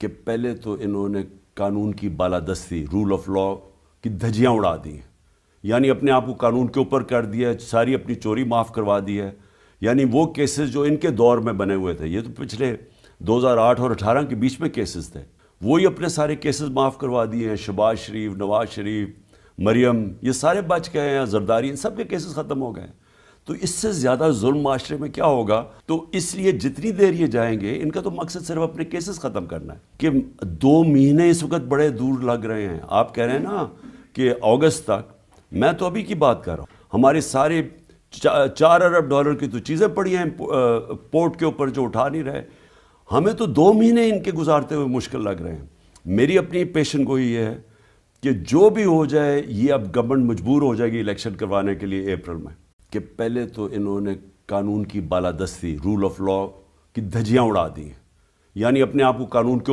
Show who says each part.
Speaker 1: کہ پہلے تو انہوں نے قانون کی بالادستی، رول آف لا کی دھجیاں اڑا دی ہیں، یعنی اپنے آپ کو قانون کے اوپر کر دیا ہے، ساری اپنی چوری معاف کروا دی ہے۔ یعنی وہ کیسز جو ان کے دور میں بنے ہوئے تھے، یہ تو پچھلے 2008 اور 18 کے بیچ میں کیسز تھے، وہی اپنے سارے کیسز معاف کروا دیے ہیں۔ شہباز شریف، نواز شریف، مریم، یہ سارے بچ گئے ہیں، زرداری، ان سب کے کیسز ختم ہو گئے۔ تو اس سے زیادہ ظلم معاشرے میں کیا ہوگا؟ تو اس لیے جتنی دیر یہ جائیں گے، ان کا تو مقصد صرف اپنے کیسز ختم کرنا ہے۔ کہ 2 مہینے اس وقت بڑے دور لگ رہے ہیں، آپ کہہ رہے ہیں نا کہ اگست تک، میں تو ابھی کی بات کر رہا ہوں، ہمارے سارے 4 ارب ڈالر کی تو چیزیں پڑی ہیں پورٹ کے اوپر جو اٹھا نہیں رہے، ہمیں تو 2 مہینے ان کے گزارتے ہوئے مشکل لگ رہے ہیں۔ میری اپنی پیشن گوئی یہ ہے کہ جو بھی ہو جائے، یہ اب گورنمنٹ مجبور ہو جائے گی الیکشن کروانے کے لیے اپریل میں، کہ پہلے تو انہوں نے قانون کی بالادستی، رول آف لا کی دھجیاں اڑا دی ہیں، یعنی اپنے آپ کو قانون کے